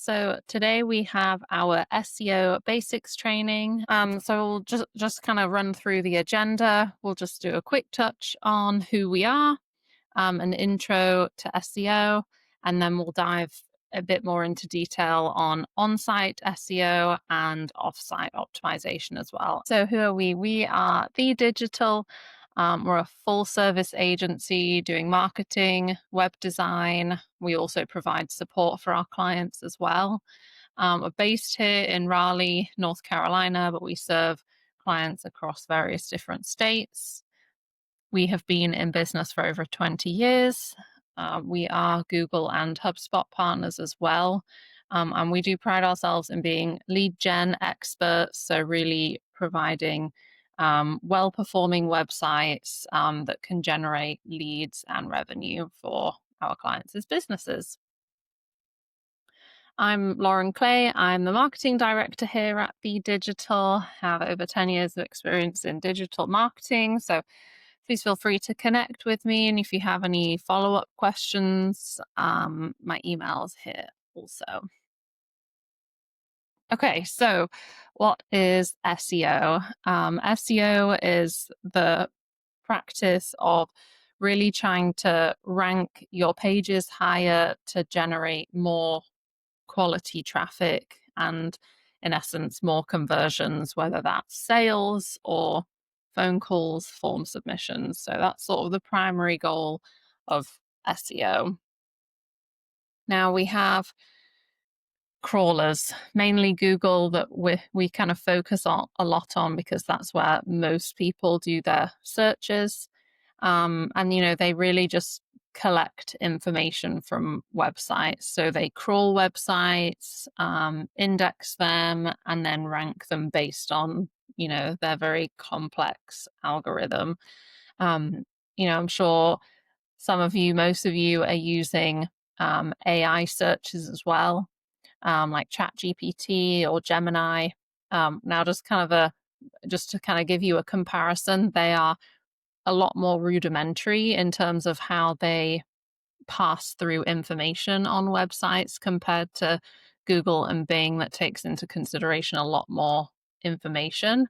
So today we have our SEO Basics training. So we'll just kind of run through the agenda. We'll just do a quick touch on who we are, an intro to SEO, and then we'll dive a bit more into detail on on-site SEO and off-site optimization as well. So who are we? We are TheeDigital. We're a full service agency doing marketing, web design. We also provide support for our clients as well. We're based here in Raleigh, North Carolina, but we serve clients across various different states. We have been in business for over 20 years. We are Google and HubSpot partners as well. And we do pride ourselves in being lead gen experts, so really providing well-performing websites that can generate leads and revenue for our clients' businesses. I'm Lauren Clay. I'm the marketing director here at TheeDigital. Have over 10 years of experience in digital marketing. So please feel free to connect with me. And if you have any follow-up questions, my email is here also. Okay, so what is SEO? SEO is the practice of really trying to rank your pages higher to generate more quality traffic and, in essence, more conversions, whether that's sales or phone calls, form submissions. So that's sort of the primary goal of SEO. Now we have crawlers, mainly Google, that we kind of focus on a lot on because that's where most people do their searches. And they really just collect information from websites. So they crawl websites, index them, and then rank them based on their very complex algorithm. I'm sure most of you are using AI searches as well, like ChatGPT or Gemini. Now, just to kind of give you a comparison, they are a lot more rudimentary in terms of how they pass through information on websites compared to Google and Bing, that takes into consideration a lot more information.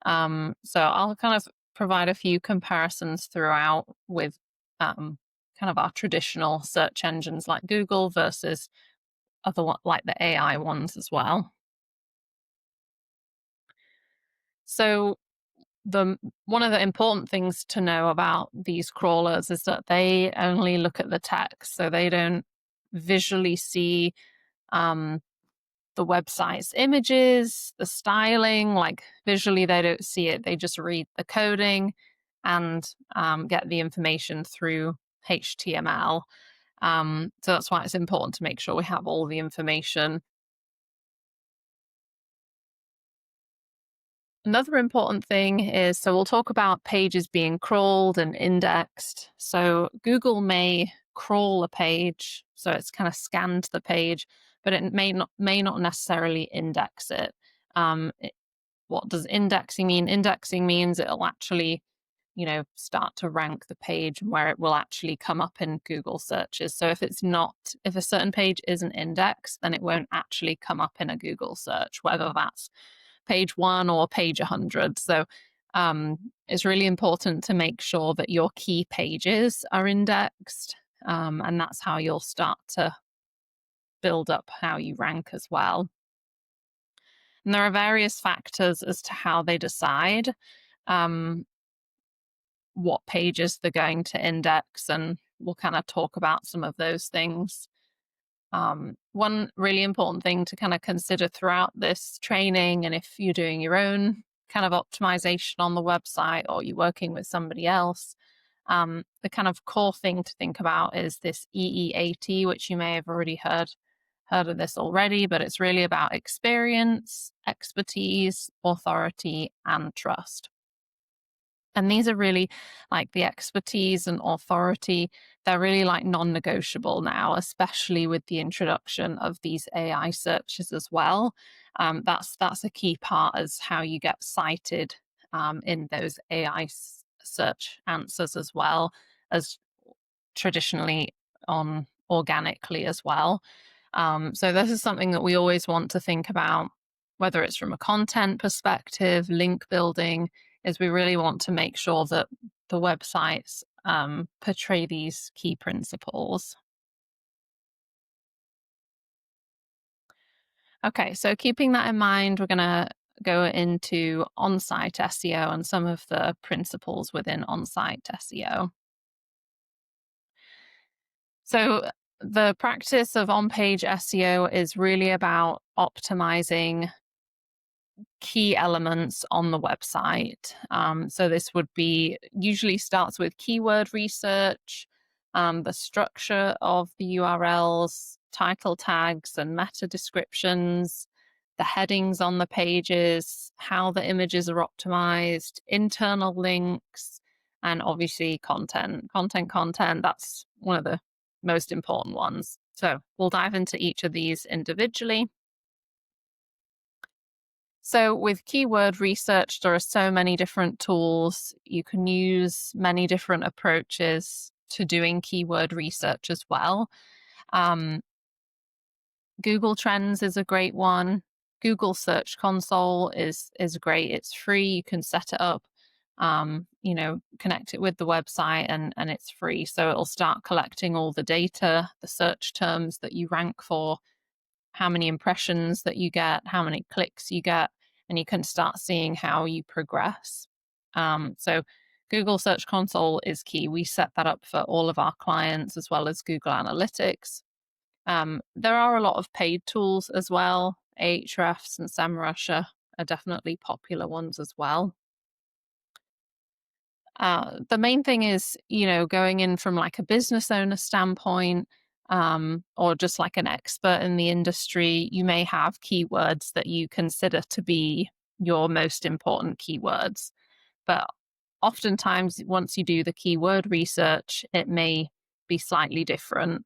So I'll kind of provide a few comparisons throughout with kind of our traditional search engines like Google versus other like the AI ones as well. So one of the important things to know about these crawlers is that they only look at the text, so they don't visually see the website's images, the styling. Like visually, they don't see it. They just read the coding and get the information through HTML. So that's why it's important to make sure we have all the information. Another important thing is, so we'll talk about pages being crawled and indexed. So Google may crawl a page, so it's kind of scanned the page, but it may not necessarily index it. What does indexing mean? Indexing means it'll actually, start to rank the page where it will actually come up in Google searches. So if a certain page isn't indexed, then it won't actually come up in a Google search, whether that's page 1 or page 100. So it's really important to make sure that your key pages are indexed, and that's how you'll start to build up how you rank as well. And there are various factors as to how they decide what pages they're going to index, and we'll kind of talk about some of those things. One really important thing to kind of consider throughout this training, and if you're doing your own kind of optimization on the website or you're working with somebody else, the kind of core thing to think about is this EEAT, which you may have already heard of this already, but it's really about experience, expertise, authority, and trust. And these are really like the expertise and authority. They're really like non-negotiable now, especially with the introduction of these AI searches as well. That's a key part, as how you get cited in those AI search answers, as well as traditionally on organically as well. So this is something that we always want to think about, whether it's from a content perspective, link building, is we really want to make sure that the websites portray these key principles. Okay, so keeping that in mind, we're going to go into on-site SEO and some of the principles within on-site SEO. So the practice of on-page SEO is really about optimizing key elements on the website. So this would be usually starts with keyword research, the structure of the URLs, title tags and meta descriptions, the headings on the pages, how the images are optimized, internal links, and obviously content. Content, that's one of the most important ones. So we'll dive into each of these individually. So, with keyword research, there are so many different tools. You can use many different approaches to doing keyword research as well. Um, Google Trends is a great one. Google Search Console is great. It's free. You can set it up, connect it with the website, and it's free. So it'll start collecting all the data, the search terms that you rank for, how many impressions that you get, how many clicks you get, and you can start seeing how you progress. So Google Search Console is key. We set that up for all of our clients as well as Google Analytics. There are a lot of paid tools as well. Ahrefs and SEMrush are definitely popular ones as well. The main thing is, going in from like a business owner standpoint, or just like an expert in the industry, you may have keywords that you consider to be your most important keywords. But oftentimes, once you do the keyword research, it may be slightly different.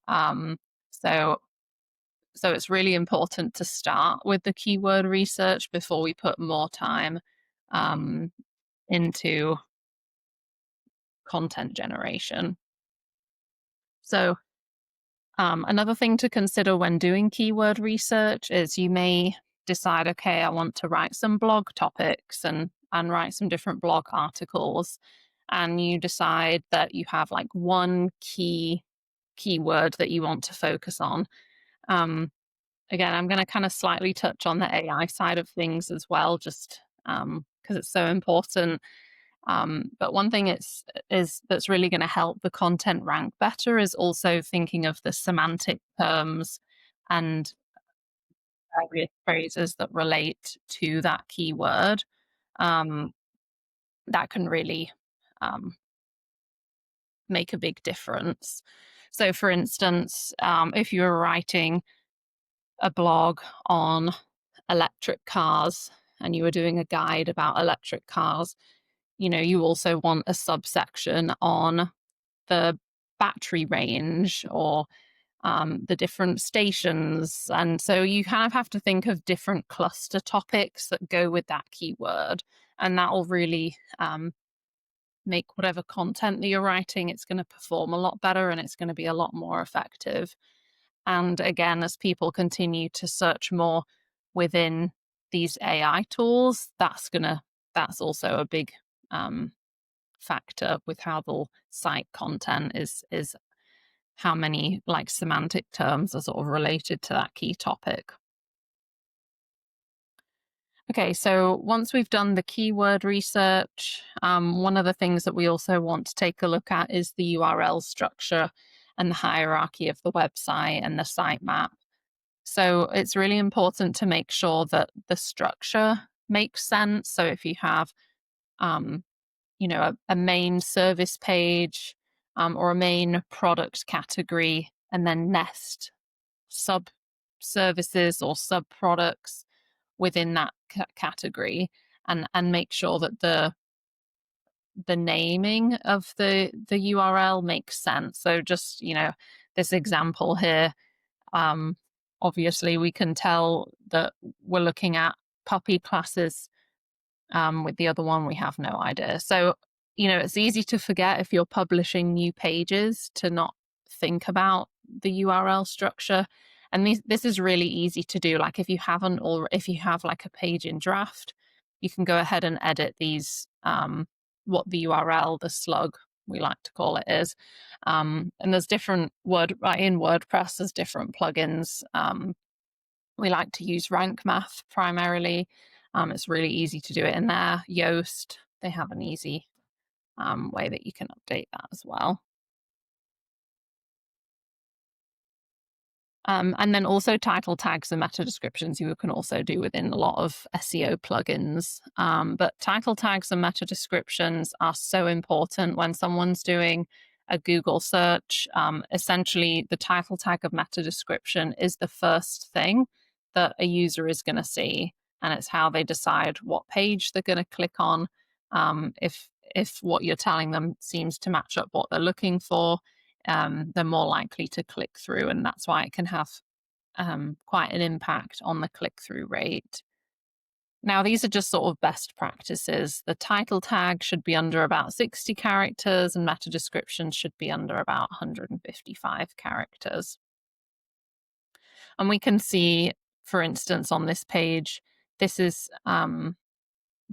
So it's really important to start with the keyword research before we put more time into content generation. So another thing to consider when doing keyword research is you may decide, okay, I want to write some blog topics and write some different blog articles. And you decide that you have like one keyword that you want to focus on. Again, I'm going to kind of slightly touch on the AI side of things as well, just because it's so important. But one thing is that's really going to help the content rank better is also thinking of the semantic terms and various phrases that relate to that keyword. That can really make a big difference. So, for instance, if you were writing a blog on electric cars and you were doing a guide about electric cars, you also want a subsection on the battery range or the different stations. And so you kind of have to think of different cluster topics that go with that keyword. And that will really make whatever content that you're writing, it's going to perform a lot better and it's going to be a lot more effective. And again, as people continue to search more within these AI tools, that's also a big factor with how they'll cite content is how many like semantic terms are sort of related to that key topic. Okay, so once we've done the keyword research, one of the things that we also want to take a look at is the URL structure and the hierarchy of the website and the sitemap. So it's really important to make sure that the structure makes sense. So if you have, a main service page or a main product category, and then nest sub services or sub products within that category, and make sure that the naming of the URL makes sense. So just this example here, obviously we can tell that we're looking at puppy classes. With the other one we have no idea. So it's easy to forget if you're publishing new pages to not think about the URL structure. And this is really easy to do. Like if you haven't, or if you have like a page in draft, you can go ahead and edit these, what the URL, the slug, we like to call it, is. And there's different in WordPress, there's different plugins. We like to use Rank Math primarily. It's really easy to do it in there. Yoast, they have an easy way that you can update that as well. And then also title tags and meta descriptions you can also do within a lot of SEO plugins. But title tags and meta descriptions are so important when someone's doing a Google search. Essentially, the title tag of meta description is the first thing that a user is going to see, and it's how they decide what page they're going to click on. If what you're telling them seems to match up what they're looking for, they're more likely to click through, and that's why it can have quite an impact on the click-through rate. Now, these are just sort of best practices. The title tag should be under about 60 characters, and meta description should be under about 155 characters. And we can see, for instance, on this page, this is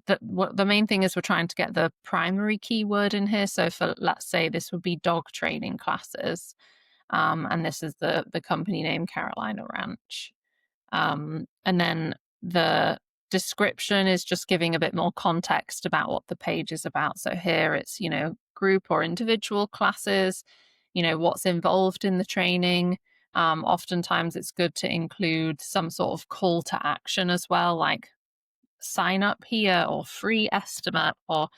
the main thing is we're trying to get the primary keyword in here. So for, let's say, this would be dog training classes. And this is the company name, Carolina Ranch. And then the description is just giving a bit more context about what the page is about. So here it's, group or individual classes, what's involved in the training. Oftentimes it's good to include some sort of call to action as well, like sign up here or free estimate, or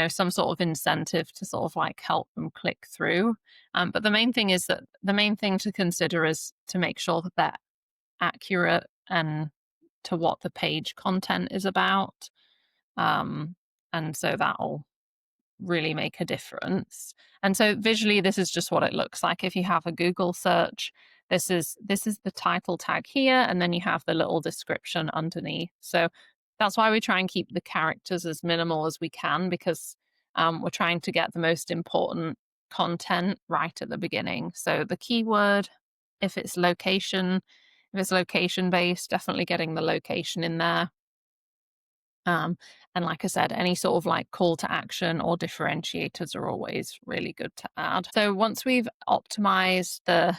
some sort of incentive to sort of like help them click through. But the main thing to consider is to make sure that they're accurate and to what the page content is about. And so that'll really make a difference. And so visually, this is just what it looks like. If you have a Google search, this is the title tag here, and then you have the little description underneath. So that's why we try and keep the characters as minimal as we can, because we're trying to get the most important content right at the beginning. So the keyword, if it's location based, definitely getting the location in there. And like I said, any sort of like call to action or differentiators are always really good to add. So once we've optimized the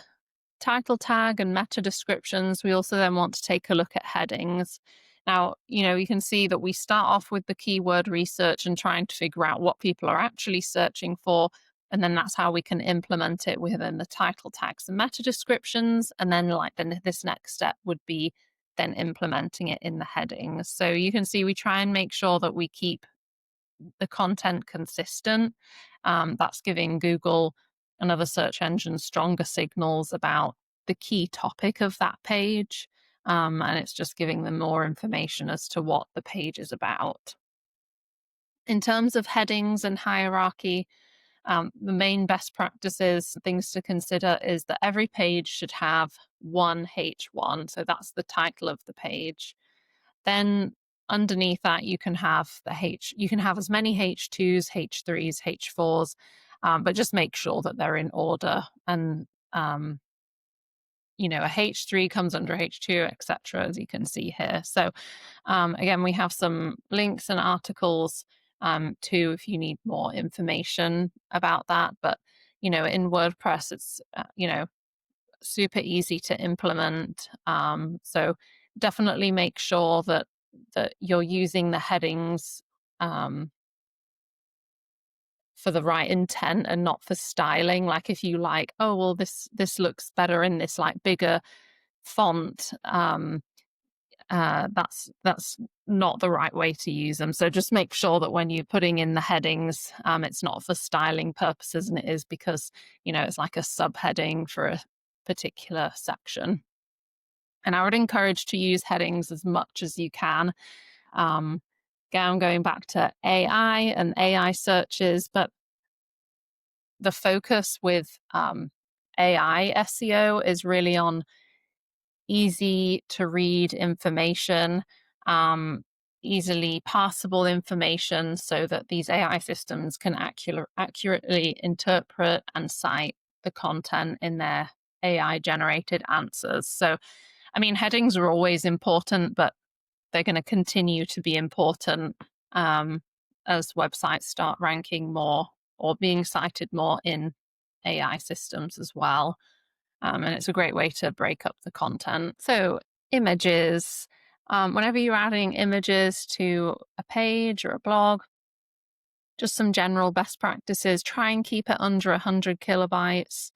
title tag and meta descriptions, we also then want to take a look at headings. Now, you can see that we start off with the keyword research and trying to figure out what people are actually searching for. And then that's how we can implement it within the title tags and meta descriptions. And then this next step would be then implementing it in the headings. So you can see we try and make sure that we keep the content consistent. That's giving Google and other search engines stronger signals about the key topic of that page. And it's just giving them more information as to what the page is about. In terms of headings and hierarchy, the main best practices, things to consider, is that every page should have one H1. So that's the title of the page. Then underneath that, you can have as many H2s, H3s, H4s, but just make sure that they're in order. And a H3 comes under H2, etc., as you can see here. So again, we have some links and articles too, if you need more information about that. But in WordPress, it's super easy to implement. So definitely make sure that you're using the headings for the right intent and not for styling. Like if you like, oh well, this looks better in this like bigger font. That's not the right way to use them. So just make sure that when you're putting in the headings, it's not for styling purposes, and it is because it's like a subheading for a particular section. And I would encourage to use headings as much as you can. Going back to AI and AI searches, but the focus with AI SEO is really on easy to read information, easily parsable information, so that these AI systems can accurately interpret and cite the content in their AI generated answers. So, I mean, headings are always important, but they're going to continue to be important as websites start ranking more or being cited more in AI systems as well. And it's a great way to break up the content. So, images. Whenever you're adding images to a page or a blog, just some general best practices. Try and keep it under 100 kilobytes,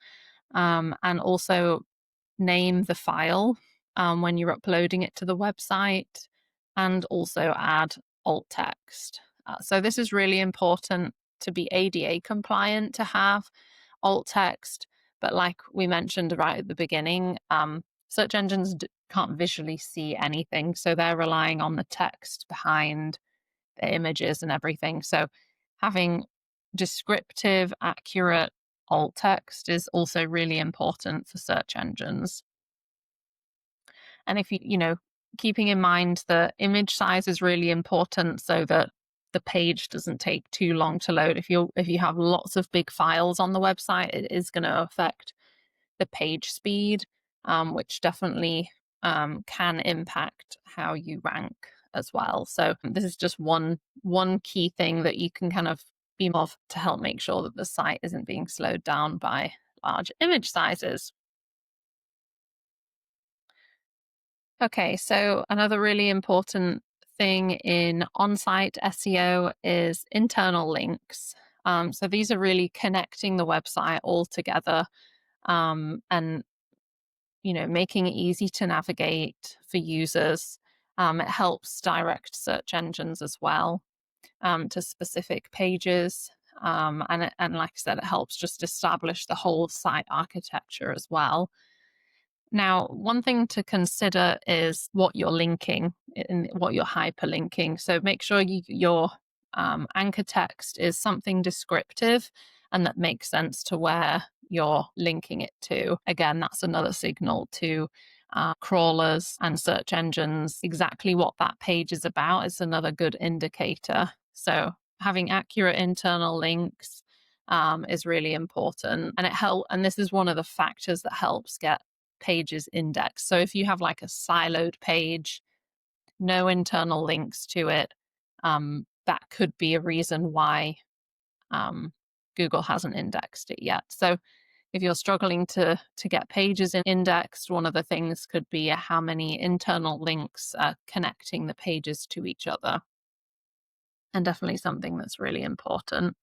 and also name the file when you're uploading it to the website, and also add alt text. So this is really important to be ADA compliant to have alt text. But like we mentioned right at the beginning, search engines can't visually see anything. So they're relying on the text behind the images and everything. So having descriptive, accurate alt text is also really important for search engines. And if keeping in mind the image size is really important so that the page doesn't take too long to load. If you have lots of big files on the website, it is going to affect the page speed, which definitely can impact how you rank as well. So this is just one key thing that you can kind of be more to help make sure that the site isn't being slowed down by large image sizes. Okay, so another really important thing in on-site SEO is internal links. So these are really connecting the website all together, and making it easy to navigate for users. It helps direct search engines as well to specific pages. And like I said, it helps just establish the whole site architecture as well. Now, one thing to consider is what you're linking and what you're hyperlinking. So make sure your anchor text is something descriptive and that makes sense to where you're linking it to. Again, that's another signal to crawlers and search engines. Exactly what that page is about is another good indicator. So having accurate internal links is really important, and this is one of the factors that helps get pages indexed. So if you have like a siloed page, no internal links to it, that could be a reason why Google hasn't indexed it yet. So if you're struggling to get pages indexed, one of the things could be how many internal links are connecting the pages to each other, and definitely something that's really important.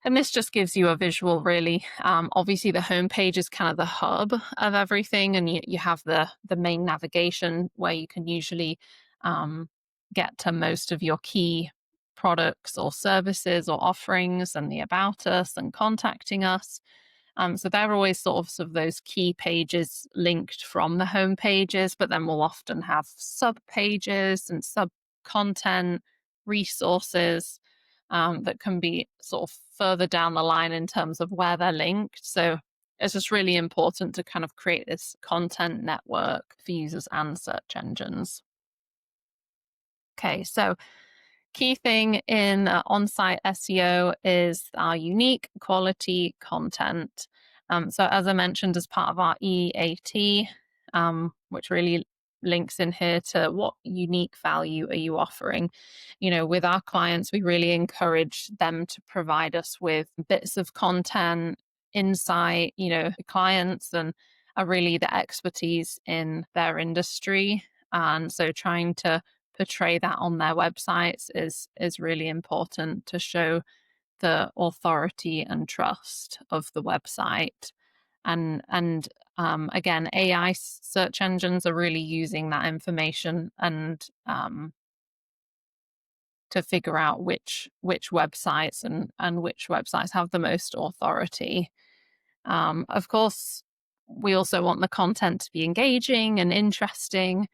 And this just gives you a visual, really. Obviously, the homepage is kind of the hub of everything, and you have the main navigation where you can usually get to most of your key products or services or offerings, and the about us and contacting us. So they're always sort of those key pages linked from the home pages, but then we'll often have sub pages and sub content resources that can be sort of further down the line in terms of where they're linked. So it's just really important to kind of create this content network for users and search engines. Okay, so key thing in on-site SEO is our unique quality content. So as I mentioned, as part of our EEAT, which really links in here to what unique value are you offering. With our clients, we really encourage them to provide us with bits of content, insight. Clients and are really the expertise in their industry. And so trying to portray that on their websites is really important to show the authority and trust of the website. And again, AI search engines are really using that information and to figure out which websites and which websites have the most authority. Of course, we also want the content to be engaging and interesting.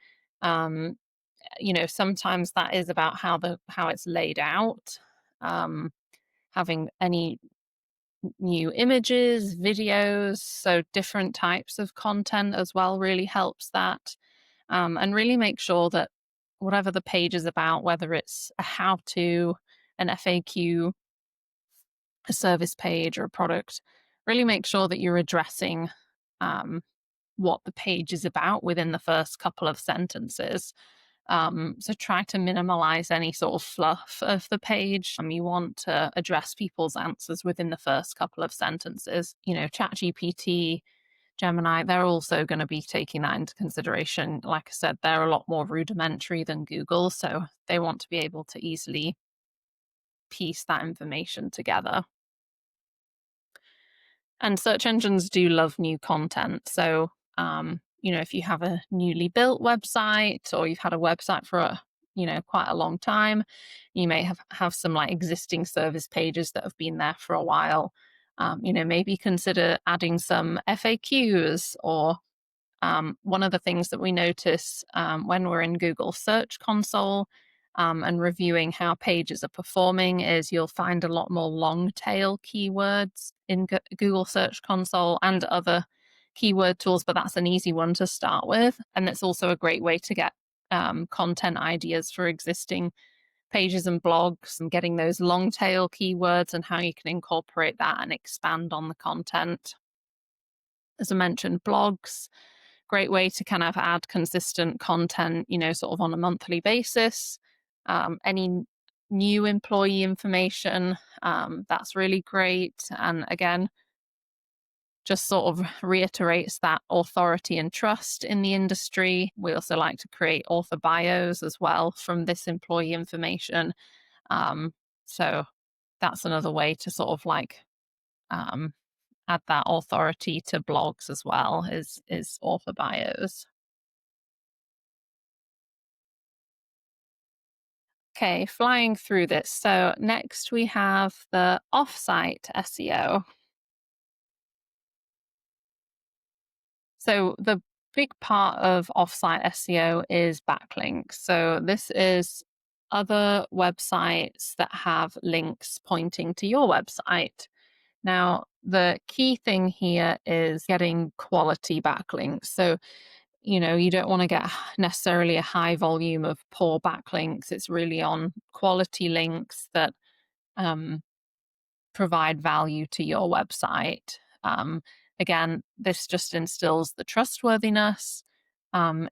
Sometimes that is about how it's laid out. Having any new images, videos, so different types of content as well really helps that. And really make sure that whatever the page is about, whether it's a how-to, an FAQ, a service page, or a product, really make sure that you're addressing what the page is about within the first couple of sentences. So try to minimize any sort of fluff of the page. You want to address people's answers within the first couple of sentences. ChatGPT, Gemini, they're also going to be taking that into consideration. Like I said, they're a lot more rudimentary than Google, so they want to be able to easily piece that information together. And search engines do love new content. So, if you have a newly built website or you've had a website for quite a long time, you may have some like existing service pages that have been there for a while. Maybe consider adding some FAQs or one of the things that we notice when we're in Google Search Console and reviewing how pages are performing is you'll find a lot more long tail keywords in Google Search Console and other keyword tools, but that's an easy one to start with. And it's also a great way to get content ideas for existing pages and blogs and getting those long tail keywords and how you can incorporate that and expand on the content. As I mentioned, blogs, great way to kind of add consistent content, sort of on a monthly basis. Any new employee information, that's really great. And again, just sort of reiterates that authority and trust in the industry. We also like to create author bios as well from this employee information. So that's another way to sort of like add that authority to blogs as well, is author bios. Okay, flying through this. So next we have the offsite SEO. So the big part of offsite SEO is backlinks. So this is other websites that have links pointing to your website. Now, the key thing here is getting quality backlinks. So, you don't want to get necessarily a high volume of poor backlinks. It's really on quality links that provide value to your website. Again, this just instills the trustworthiness.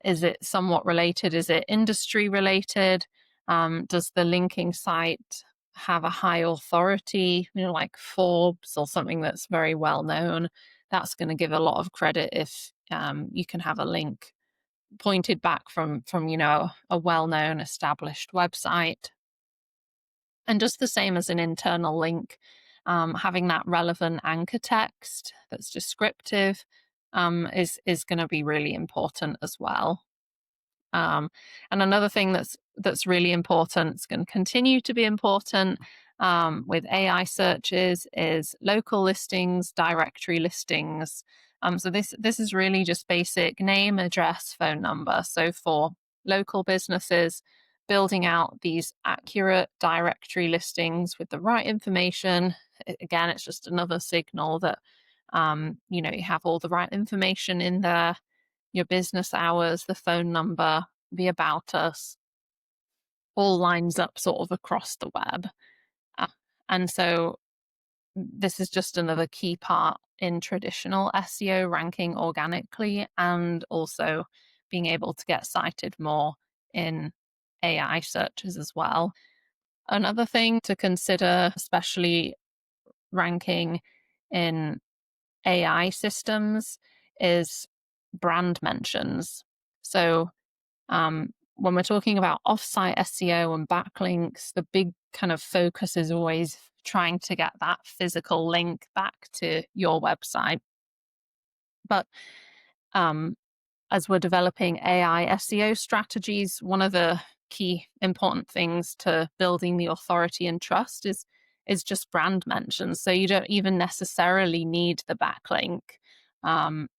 Is it somewhat related? Is it industry related? Does the linking site have a high authority, like Forbes or something that's very well known? That's going to give a lot of credit if you can have a link pointed back from a well-known established website. And just the same as an internal link, having that relevant anchor text that's descriptive is going to be really important as well. And another thing that's really important, it's going to continue to be important with AI searches, is local listings, directory listings. So this is really just basic name, address, phone number. So for local businesses, building out these accurate directory listings with the right information. Again, it's just another signal that you have all the right information in there, your business hours, the phone number, the about us, all lines up sort of across the web. And so this is just another key part in traditional SEO, ranking organically and also being able to get cited more in AI searches as well. Another thing to consider, especially ranking in AI systems, is brand mentions. So when we're talking about offsite SEO and backlinks, the big kind of focus is always trying to get that physical link back to your website. But as we're developing AI SEO strategies, one of the key important things to building the authority and trust is just brand mentions. So you don't even necessarily need the backlink.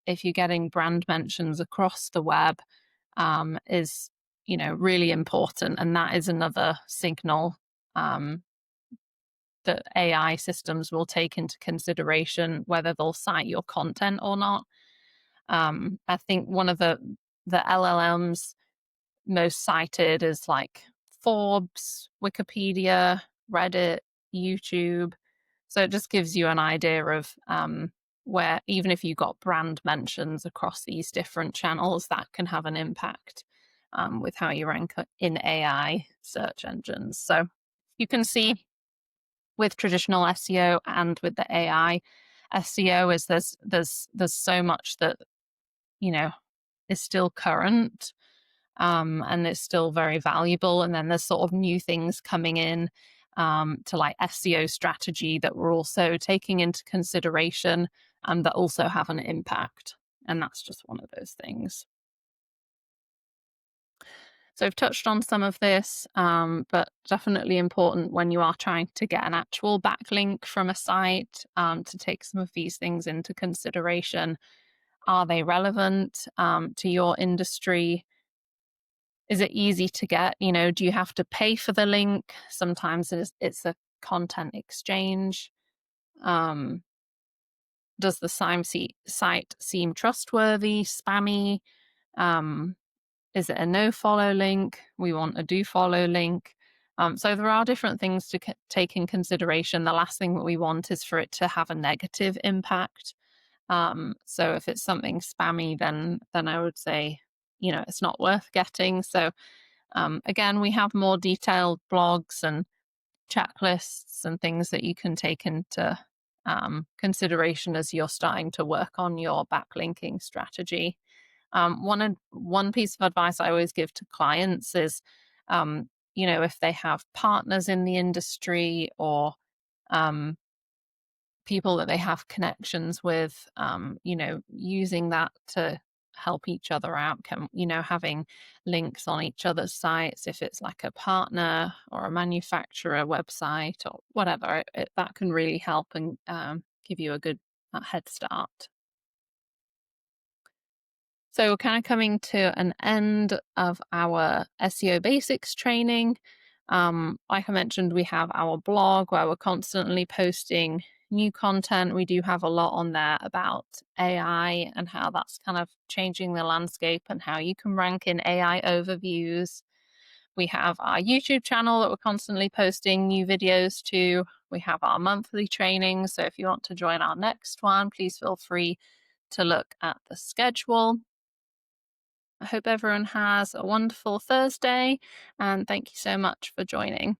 If you're getting brand mentions across the web, is really important, and that is another signal that AI systems will take into consideration whether they'll cite your content or not. I think one of the LLMs most cited is like Forbes, Wikipedia, Reddit, YouTube. So it just gives you an idea of where even if you got brand mentions across these different channels, that can have an impact with how you rank in AI search engines. So you can see with traditional SEO and with the AI SEO is there's so much that, you know, is still current, and it's still very valuable. And then there's sort of new things coming in to like SEO strategy that we're also taking into consideration and that also have an impact. And that's just one of those things. So I've touched on some of this, but definitely important when you are trying to get an actual backlink from a site, to take some of these things into consideration. Are they relevant to your industry? Is it easy to get? You know, do you have to pay for the link? Sometimes it's a content exchange. Um, does the site seem trustworthy, spammy? Um, is it a no follow link? We want a do follow link. So there are different things to take in consideration. The last thing that we want is for it to have a negative impact. So if it's something spammy, then I would say, you know, it's not worth getting. So again, we have more detailed blogs and checklists and things that you can take into consideration as you're starting to work on your backlinking strategy. One piece of advice I always give to clients is, you know, if they have partners in the industry or people that they have connections with, you know, using that to help each other out, you know, having links on each other's sites, if it's like a partner or a manufacturer website or whatever, that can really help and give you a good head start. So we're kind of coming to an end of our SEO Basics training. Like I mentioned, we have our blog where we're constantly posting new content. We do have a lot on there about AI and how that's kind of changing the landscape and how you can rank in AI overviews. We have our YouTube channel that we're constantly posting new videos to. We have our monthly training. So if you want to join our next one, please feel free to look at the schedule. I hope everyone has a wonderful Thursday, and thank you so much for joining.